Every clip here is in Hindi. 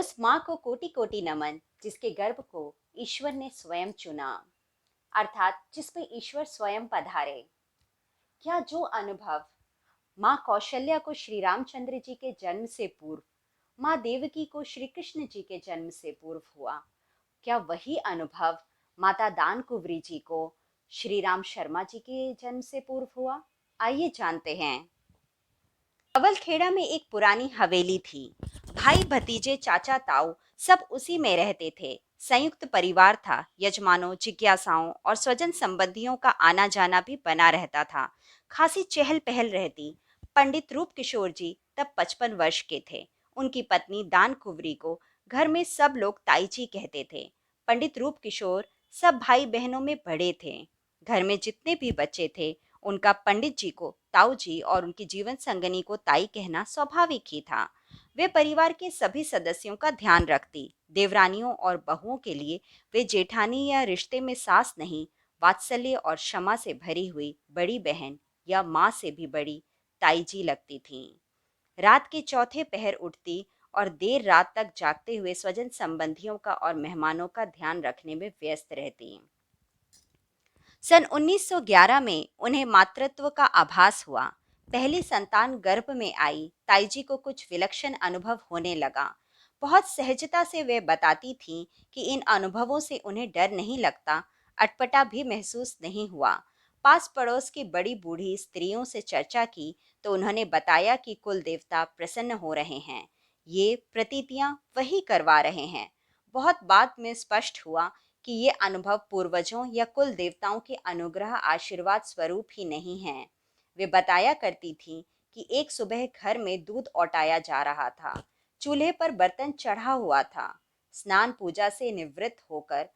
उस माँ को कोटि कोटि नमन जिसके गर्भ को ईश्वर ने स्वयं चुना, अर्थात जिस पे ईश्वर स्वयं पधारे। क्या जो अनुभव माँ कौशल्या को श्री रामचंद्र जी के जन्म से पूर्व, माँ देवकी को श्री कृष्ण जी के जन्म से पूर्व हुआ, क्या वही अनुभव माता दान कुंवरी जी को श्री राम शर्मा जी के जन्म से पूर्व हुआ? आइए जानते हैं। अवलखेड़ा में एक पुरानी हवेली थी। भाई भतीजे चाचा ताऊ सब उसी में रहते थे। संयुक्त परिवार था। यजमानों, जिज्ञासाओं और स्वजन संबंधियों का आना जाना भी बना रहता था। खासी चहल पहल रहती। पंडित रूप किशोर जी तब 55 वर्ष के थे। उनकी पत्नी दान कुंवरी को घर में सब लोग ताई जी कहते थे। पंडित रूप किशोर सब भाई बहनों में बड़े थे। घर में जितने भी बच्चे थे, उनका पंडित जी को ताऊ जी और उनकी जीवन संगनी को ताई कहना स्वाभाविक ही था। वे परिवार के सभी सदस्यों का ध्यान रखती। देवरानियों और बहुओं के लिए वे जेठानी या रिश्ते में सास नहीं, वात्सल्य और क्षमा से भरी हुई बड़ी बहन या माँ से भी बड़ी ताई जी लगती थीं। रात के चौथे पहर उठती और देर रात तक जागते हुए स्वजन संबंधियों का और मेहमानों का ध्यान रखने में व्यस्त रहती। सन 1911 में उन्हें मातृत्व का आभास हुआ। पहली संतान गर्भ में आई। ताईजी को कुछ विलक्षण अनुभव होने लगा। बहुत सहजता से वे बताती थीं कि इन अनुभवों से उन्हें डर नहीं लगता, अटपटा भी महसूस नहीं हुआ। पास पड़ोस की बड़ी बूढ़ी स्त्रियों से चर्चा की तो उन्होंने बताया कि कुल देवता प्रसन्न हो रहे हैं। ये प्रतीतियां वही करवा रहे हैं। बहुत बाद में स्पष्ट हुआ कि ये अनुभव पूर्वजों या कुल देवताओं के अनुग्रह आशीर्वाद स्वरूप ही नहीं हैं। वे बताया करती थीं कि एक सुबह घर में दूध औटाया जा रहा था। चूल्हे पर बर्तन चढ़ा हुआ था। स्नान पूजा से निवृत्त होकर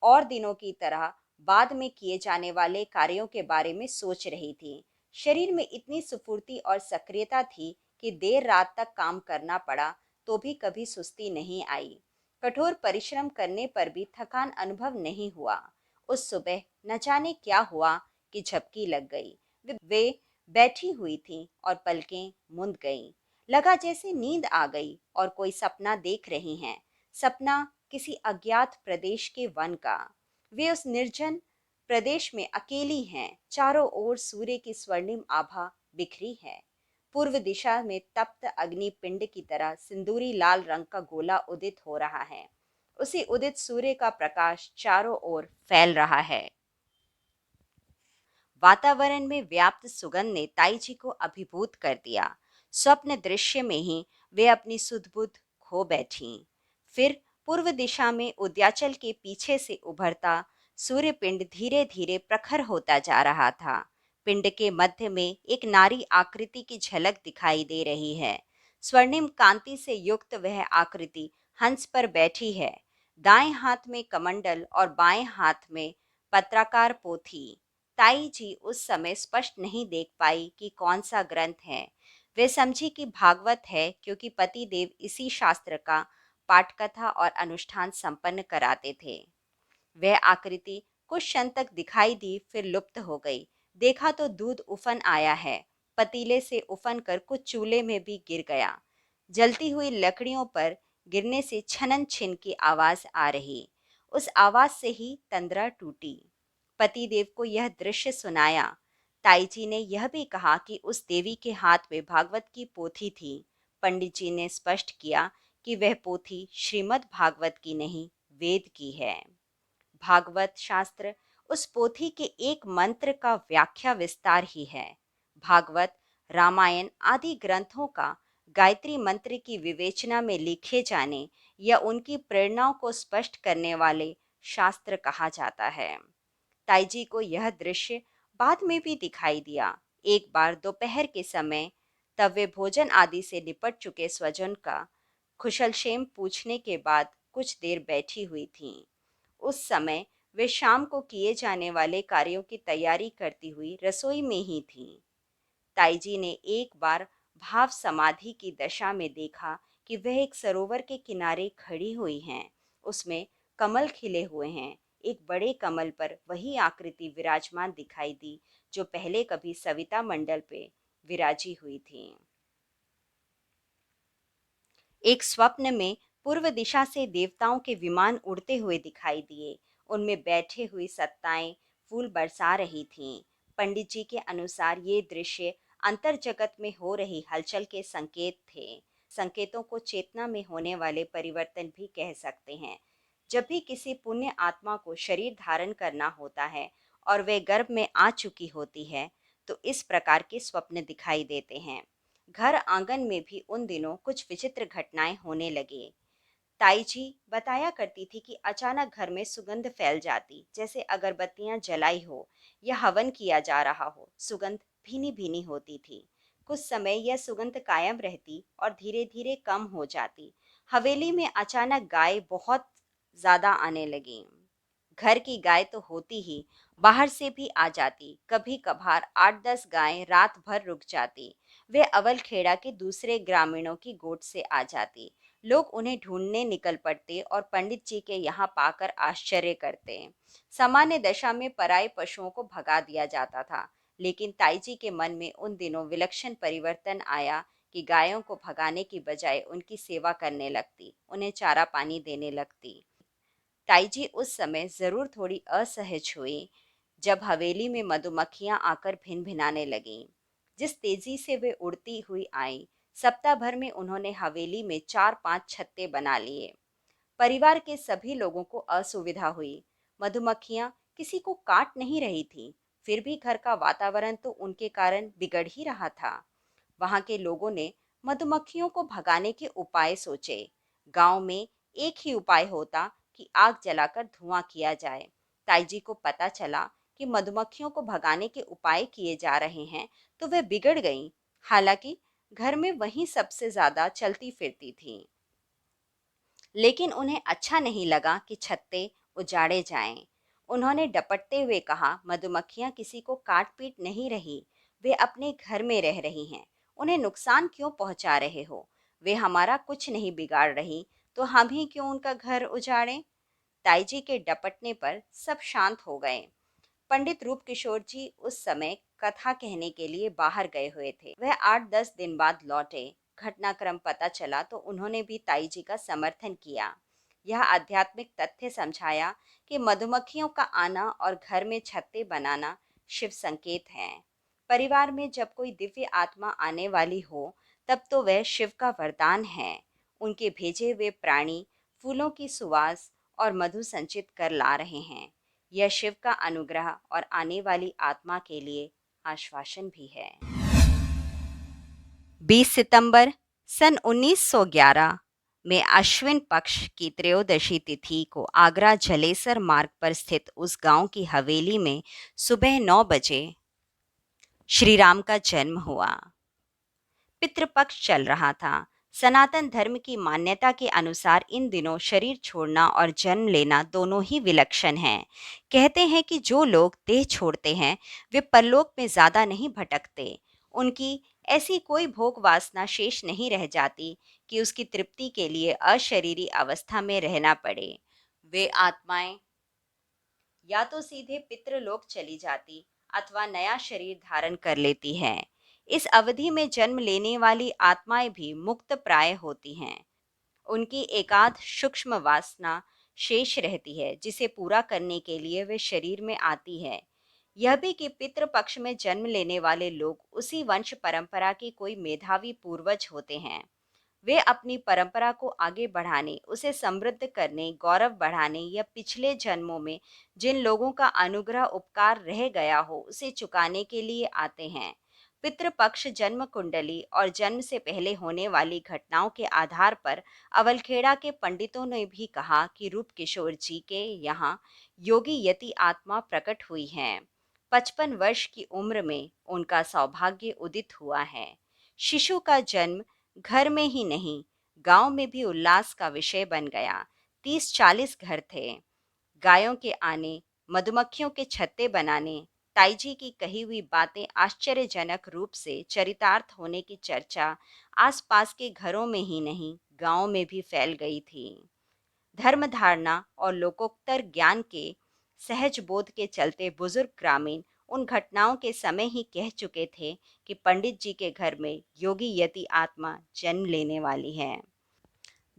और दिनों की तरह बाद में किए जाने वाले कार्यों के बारे में सोच रही थी। शरीर में इतनी स्फूर्ति और सक्रियता थी कि देर रात तक काम करना पड़ा तो भी कभी सुस्ती नहीं आई। कठोर परिश्रम करने पर भी थकान अनुभव नहीं हुआ। उस सुबह न जाने क्या हुआ कि झपकी लग गई। वे बैठी हुई थीं और पलकें मुंद गईं। लगा जैसे नींद आ गई और कोई सपना देख रही हैं। सपना किसी अज्ञात प्रदेश के वन का। वे उस निर्जन प्रदेश में अकेली हैं। चारों ओर सूर्य की स्वर्णिम आभा बिखरी है। पूर्व दिशा में तप्त अग्नि पिंड की तरह सिंदूरी लाल रंग का गोला उदित हो रहा है। उसी उदित सूर्य का प्रकाश चारों ओर फैल रहा है। वातावरण में व्याप्त सुगंध ने ताई जी को अभिभूत कर दिया। स्वप्न दृश्य में ही वे अपनी सुध-बुध खो बैठीं। फिर पूर्व दिशा में उद्याचल के पीछे से उभरता सूर्य पिंड धीरे धीरे प्रखर होता जा रहा था। पिंड के मध्य में एक नारी आकृति की झलक दिखाई दे रही है। स्वर्णिम कांति से युक्त वह आकृति हंस पर बैठी है। दाएं हाथ में कमंडल और बाएं हाथ में पत्राकार पोथी। ताई जी उस समय स्पष्ट नहीं देख पाई कि कौन सा ग्रंथ है। वे समझी कि भागवत है, क्योंकि पति देव इसी शास्त्र का पाठ कथा और अनुष्ठान संपन्न कराते थे। वह आकृति कुछ क्षण तक दिखाई दी, फिर लुप्त हो गई। देखा तो दूध उफन आया है। पतीले से उफन कर कुछ चूल्हे में भी गिर गया। जलती हुई लकड़ियों पर गिरने से छनन छिन की आवाज आ रही। उस आवाज से ही तंद्रा टूटी। पति देव को यह दृश्य सुनाया। ताई जी ने यह भी कहा कि उस देवी के हाथ में भागवत की पोथी थी। पंडित जी ने स्पष्ट किया कि वह पोथी श्रीमद् भागवत की नहीं, वेद की है। भागवत शास्त्र उस पोथी के एक मंत्र का व्याख्या विस्तार ही है। भागवत, रामायण आदि ग्रंथों का गायत्री मंत्र की विवेचना में लिखे जाने या उनकी प्रेरणाओं को स्पष्ट करने वाले शास्त्र कहा जाता है। ताई जी को यह दृश्य बाद में भी दिखाई दिया। एक बार दोपहर के समय, तब वे भोजन आदि से निपट चुके स्वजन का कुशलक्षेम पूछने के बाद कुछ देर बैठी हुई थीं। उस समय वे शाम को किए जाने वाले कार्यों की तैयारी करती हुई रसोई में ही थीं। ताई जी ने एक बार भाव समाधि की दशा में देखा कि वह एक सरोवर के किनारे खड़ी हुई हैं। उसमें कमल खिले हुए हैं। एक बड़े कमल पर वही आकृति विराजमान दिखाई दी जो पहले कभी सविता मंडल पे विराजी हुई थी। एक स्वप्न में पूर्व दिशा से देवताओं के विमान उड़ते हुए दिखाई दिए। उनमें बैठे हुई सत्ताएं फूल बरसा रही थीं। पंडित जी के अनुसार ये दृश्य अंतर जगत में हो रही हलचल के संकेत थे। संकेतों को चेतना में होने वाले परिवर्तन भी कह सकते हैं। जब भी किसी पुण्य आत्मा को शरीर धारण करना होता है और वे गर्भ में आ चुकी होती है, तो इस प्रकार के स्वप्न दिखाई देते हैं। घर आंगन में भी उन दिनों कुछ विचित्र घटनाएं होने लगी। ताई जी बताया करती थी कि अचानक घर में सुगंध फैल जाती, जैसे अगरबत्तियां जलाई हो या हवन किया जा रहा हो। सुगंध भीनी भीनी होती थी। कुछ समय यह सुगंध कायम रहती और धीरे धीरे कम हो जाती। हवेली में अचानक गाय बहुत ज्यादा आने लगी। घर की गाय तो होती ही, बाहर से भी आ जाती। कभी कभार 8-10 गायें रात भर रुक जाती। वे अवलखेड़ा के दूसरे ग्रामीणों की गोद से आ जाती। लोग उन्हें ढूंढने निकल पड़ते और पंडित जी के यहाँ पाकर आश्चर्य करते। सामान्य दशा में पराये पशुओं को भगा दिया जाता था, लेकिन ताई जी के मन में उन दिनों विलक्षण परिवर्तन आया कि गायों को भगाने की बजाय उनकी सेवा करने लगती, उन्हें चारा पानी देने लगती। ताई जी उस समय जरूर थोड़ी असहज हुई जब हवेली में मधुमक्खियां आकर भिनभिनाने लगीं। जिस तेजी से वे उड़ती हुई आईं, सप्ताह भर में उन्होंने हवेली में 4-5 छत्ते बना लिए। परिवार के सभी लोगों को असुविधा हुई। मधुमक्खियां किसी को काट नहीं रही थीं, फिर भी घर का वातावरण तो उनके कारण बिगड़ ही रहा था। वहां के लोगों ने मधुमक्खियों को भगाने के उपाय सोचे। गांव में एक ही उपाय होता कि आग जलाकर धुआं किया जाए। ताई जी को पता चला कि मधुमक्खियों को भगाने के उपाय किए जा रहे हैं, तो वे बिगड़ गईं। हालांकि घर में वही सबसे ज्यादा चलती फिरती थीं, लेकिन उन्हें अच्छा नहीं लगा कि छत्ते उजाड़े जाएं। उन्होंने डपटते हुए कहा, मधुमक्खियां किसी को काट पीट नहीं रही, वे अपने घर में रह रही हैं। उन्हें नुकसान क्यों पहुंचा रहे हो? वे हमारा कुछ नहीं बिगाड़ रही, तो हम ही क्यों उनका घर उजाड़ें? ताई जी के डपटने पर सब शांत हो गए। पंडित रूप किशोर जी उस समय कथा कहने के लिए बाहर गए हुए थे। वह 8-10 दिन बाद लौटे। घटनाक्रम पता चला तो उन्होंने भी ताई जी का समर्थन किया। यह आध्यात्मिक तथ्य समझाया कि मधुमक्खियों का आना और घर में छत्ते बनाना शिव संकेत हैं। परिवार में जब कोई दिव्य आत्मा आने वाली हो, तब तो वह शिव का वरदान है। उनके भेजे हुए प्राणी फूलों की सुवास और मधु संचित कर ला रहे हैं। यह शिव का अनुग्रह और आने वाली आत्मा के लिए आश्वासन भी है। 20 सितंबर सन 1911 में अश्विन पक्ष की त्रयोदशी तिथि को आगरा जलेसर मार्ग पर स्थित उस गांव की हवेली में सुबह 9 बजे श्री राम का जन्म हुआ। पितृपक्ष चल रहा था। सनातन धर्म की मान्यता के अनुसार इन दिनों शरीर छोड़ना और जन्म लेना दोनों ही विलक्षण हैं। कहते हैं कि जो लोग देह छोड़ते हैं वे परलोक में ज्यादा नहीं भटकते। उनकी ऐसी कोई भोग वासना शेष नहीं रह जाती कि उसकी तृप्ति के लिए अशरीरी अवस्था में रहना पड़े। वे आत्माएं या तो सीधे पितृलोक चली जाती अथवा नया शरीर धारण कर लेती हैं। इस अवधि में जन्म लेने वाली आत्माएं भी मुक्त प्राय होती हैं। उनकी एकाध सूक्ष्म वासना शेष रहती है, जिसे पूरा करने के लिए वे शरीर में आती है। यह भी कि पितृपक्ष में जन्म लेने वाले लोग उसी वंश परंपरा के कोई मेधावी पूर्वज होते हैं। वे अपनी परंपरा को आगे बढ़ाने, उसे समृद्ध करने, गौरव बढ़ाने या पिछले जन्मों में जिन लोगों का अनुग्रह उपकार रह गया हो उसे चुकाने के लिए आते हैं। पितृपक्ष जन्म कुंडली और जन्म से पहले होने वाली घटनाओं के आधार पर अवलखेड़ा के पंडितों ने भी कहा कि रूप किशोर जी के यहाँ योगी यति आत्मा प्रकट हुई हैं। 55 वर्ष की उम्र में उनका सौभाग्य उदित हुआ है। शिशु का जन्म घर में ही नहीं, गांव में भी उल्लास का विषय बन गया। 30-40 घर थे। गायों के आने, मधुमक्खियों के छत्ते बनाने, ताई जी की कही हुई बातें आश्चर्यजनक रूप से चरितार्थ होने की चर्चा आसपास के घरों में ही नहीं, गांव में भी फैल गई थी। धर्म धारणा और लोकोत्तर ज्ञान के सहज बोध के चलते बुजुर्ग ग्रामीण उन घटनाओं के समय ही कह चुके थे कि पंडित जी के घर में योगी यति आत्मा जन्म लेने वाली है।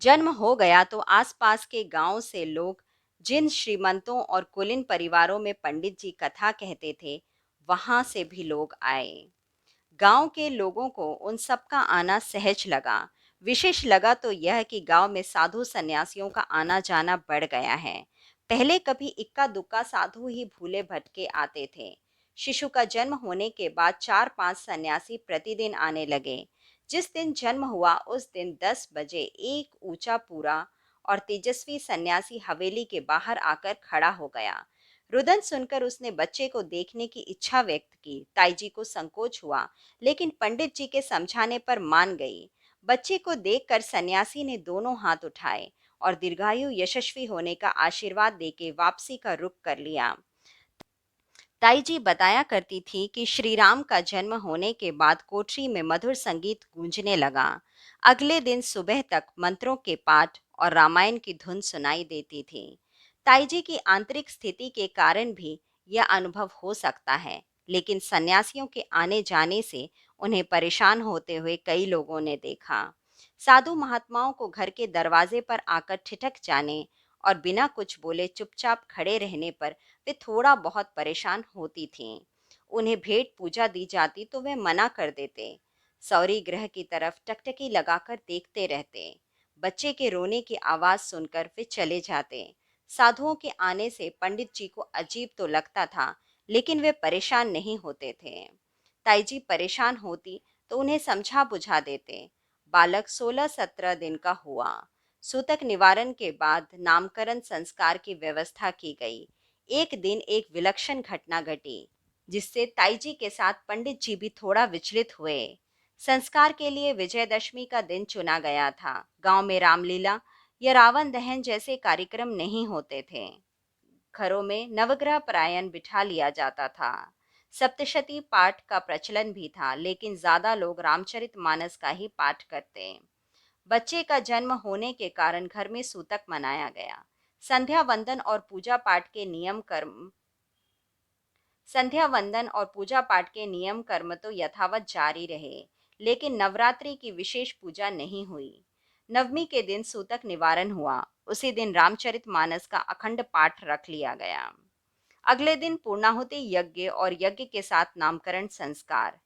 जन्म हो गया तो आसपास के गांव से लोग, जिन श्रीमंतों और कुलीन परिवारों में पंडित जी कथा कहते थे, वहां से भी लोग आए। गांव के लोगों को उन सब का आना सहज लगा। विशेष लगा तो यह कि गांव में साधु सन्यासियों का आना जाना बढ़ गया है। पहले कभी इक्का दुक्का साधु ही भूले भटके आते थे। शिशु का जन्म होने के बाद 4-5 सन्यासी प्रतिदिन आने लगे। जिस दिन जन्म हुआ उस दिन 10 बजे एक ऊंचा पूरा और तेजस्वी सन्यासी हवेली के बाहर आकर खड़ा हो गया। रुदन सुनकर उसने बच्चे को देखने की इच्छा व्यक्त की। ताईजी को संकोच हुआ, लेकिन पंडित जी के समझाने पर मान गई। बच्चे को देखकर सन्यासी ने दोनों हाथ उठाए और दीर्घायु यशस्वी होने का आशीर्वाद देके वापसी का रुख कर लिया। ताई जी बताया करती थी कि श्री राम का जन्म होने के बाद कोठरी में मधुर संगीत गूंजने लगा। अगले दिन सुबह तक मंत्रों के पाठ और रामायण की धुन सुनाई देती थी। ताई जी की आंतरिक स्थिति के कारण भी यह अनुभव हो सकता है, लेकिन सन्यासियों के आने जाने से उन्हें परेशान होते हुए कई लोगों ने देखा। साधु महात्माओं को घर के दरवाजे पर आकर ठिठक जाने और बिना कुछ बोले चुपचाप खड़े रहने पर वे थोड़ा बहुत परेशान होती थीं। उन्हें भेंट पूजा दी जाती तो वे मना कर देते। सौरी ग्रह की तरफ टकटकी लगाकर देखते रहते। बच्चे के रोने की आवाज़ सुनकर वे चले जाते। साधुओं के आने से पंडित जी को अजीब तो लगता था, लेकिन वे परेशान नहीं होते थे। ताई जी परेशान होती तो उन्हें समझा बुझा देते। बालक 16-17 दिन का हुआ। सूतक निवारण के बाद नामकरण संस्कार की व्यवस्था की गई। एक दिन एक विलक्षण घटना घटी, जिससे ताईजी के साथ पंडित जी भी थोड़ा विचलित हुए। संस्कार के लिए विजयदशमी का दिन चुना गया था। गांव में रामलीला या रावण दहन जैसे कार्यक्रम नहीं होते थे। घरों में नवग्रह परायण बिठा लिया जाता था। सप्तशती पाठ का प्रचलन भी था, लेकिन ज्यादा लोग रामचरितमानस का ही पाठ करते। बच्चे का जन्म होने के कारण घर में सूतक मनाया गया। संध्या वंदन और पूजा पाठ के नियम कर्म संध्या वंदन और पूजा पाठ के नियम कर्म तो यथावत जारी रहे, लेकिन नवरात्रि की विशेष पूजा नहीं हुई। नवमी के दिन सूतक निवारण हुआ। उसी दिन रामचरितमानस का अखंड पाठ रख लिया गया। अगले दिन पूर्णाहुति यज्ञ और यज्ञ के साथ नामकरण संस्कार।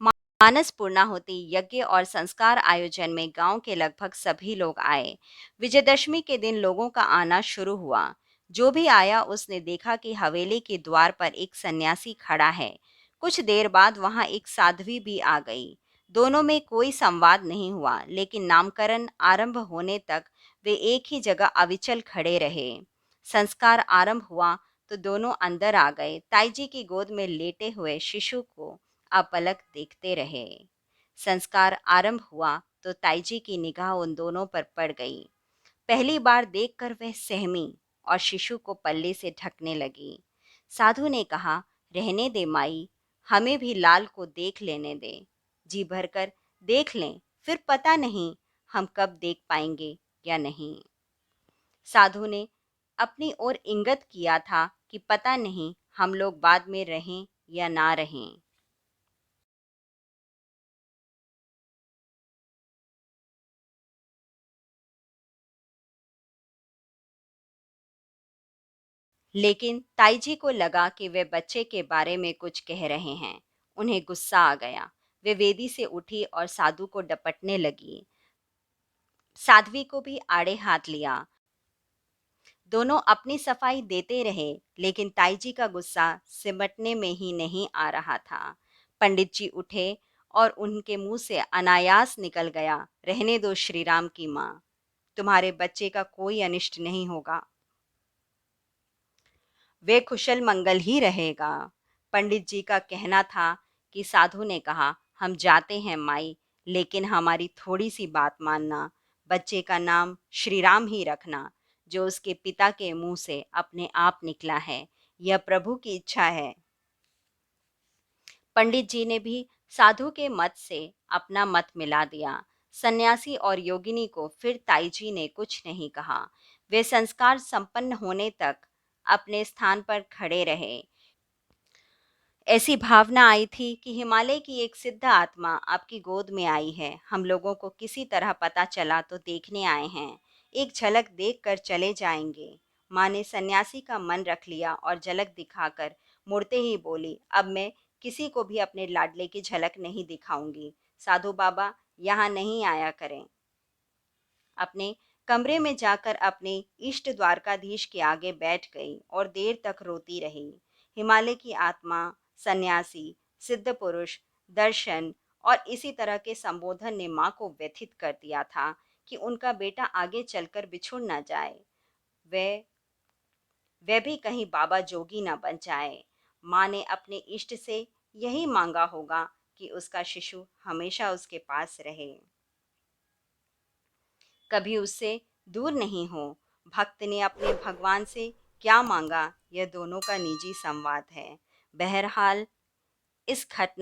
मानस पूर्णाहुति यज्ञ और संस्कार आयोजन में गांव के लगभग सभी लोग आए। विजयदशमी के दिन लोगों का आना शुरू हुआ। जो भी आया उसने देखा कि हवेली के द्वार पर एक सन्यासी खड़ा है। कुछ देर बाद वहां एक साध्वी भी आ गई। दोनों में कोई संवाद नहीं हुआ, लेकिन नामकरण आरंभ होने तक वे एक ही जगह अविचल खड़े रहे। संस्कार आरंभ हुआ तो दोनों अंदर आ गए। ताईजी की गोद में लेटे हुए शिशु को अपलक देखते रहे। संस्कार आरंभ हुआ तो ताईजी की निगाह उन दोनों पर पड़ गई। पहली बार देखकर वह सहमी और शिशु को पल्ले से ढकने लगी। साधु ने कहा, रहने दे माई, हमें भी लाल को देख लेने दे। जी भरकर देख लें, फिर पता नहीं हम कब देख पाएंगे या नहीं। साधु ने अपनी ओर इंगित किया था कि पता नहीं हम लोग बाद में रहें या ना रहें। लेकिन ताईजी को लगा कि वे बच्चे के बारे में कुछ कह रहे हैं। उन्हें गुस्सा आ गया। वे वेदी से उठी और साधु को डपटने लगी। साध्वी को भी आड़े हाथ लिया। दोनों अपनी सफाई देते रहे, लेकिन ताईजी का गुस्सा सिमटने में ही नहीं आ रहा था। पंडित जी उठे और उनके मुंह से अनायास निकल गया, रहने दो श्री राम की माँ, तुम्हारे बच्चे का कोई अनिष्ट नहीं होगा, वे कुशल मंगल ही रहेगा। पंडित जी का कहना था कि साधु ने कहा, हम जाते हैं माई, लेकिन हमारी थोड़ी सी बात मानना। बच्चे का नाम श्री राम ही रखना, जो उसके पिता के मुंह से अपने आप निकला है। यह प्रभु की इच्छा है। पंडित जी ने भी साधु के मत से अपना मत मिला दिया। सन्यासी और योगिनी को फिर ताई जी ने कुछ नहीं कहा। वे संस्कार संपन्न होने तक अपने स्थान पर खड़े रहे। ऐसी भावना आई थी कि हिमालय की एक सिद्ध आत्मा आपकी गोद में आई है। हम लोगों को किसी तरह पता चला तो देखने आए हैं। एक झलक देखकर चले जाएंगे। माँ ने सन्यासी का मन रख लिया और झलक दिखाकर मुड़ते ही बोली, अब मैं किसी को भी अपने लाडले की झलक नहीं दिखाऊंगी। साधु बाबा यहाँ नहीं आया करें। अपने कमरे में जाकर अपने इष्ट द्वारकाधीश के आगे बैठ गई और देर तक रोती रही। हिमालय की आत्मा, सन्यासी, सिद्ध पुरुष, दर्शन और इसी तरह के संबोधन ने माँ को व्यथित कर दिया था कि उनका बेटा आगे चलकर बिछुड़ न जाए। वह वह भी कहीं बाबा जोगी न बन जाए। माँ ने अपने इष्ट से यही मांगा होगा कि उसका शिशु हमेशा उसके पास रहे, कभी उससे दूर नहीं हो। भक्त ने अपने भगवान से क्या मांगा, यह दोनों का निजी संवाद है। बहरहाल, इस घटना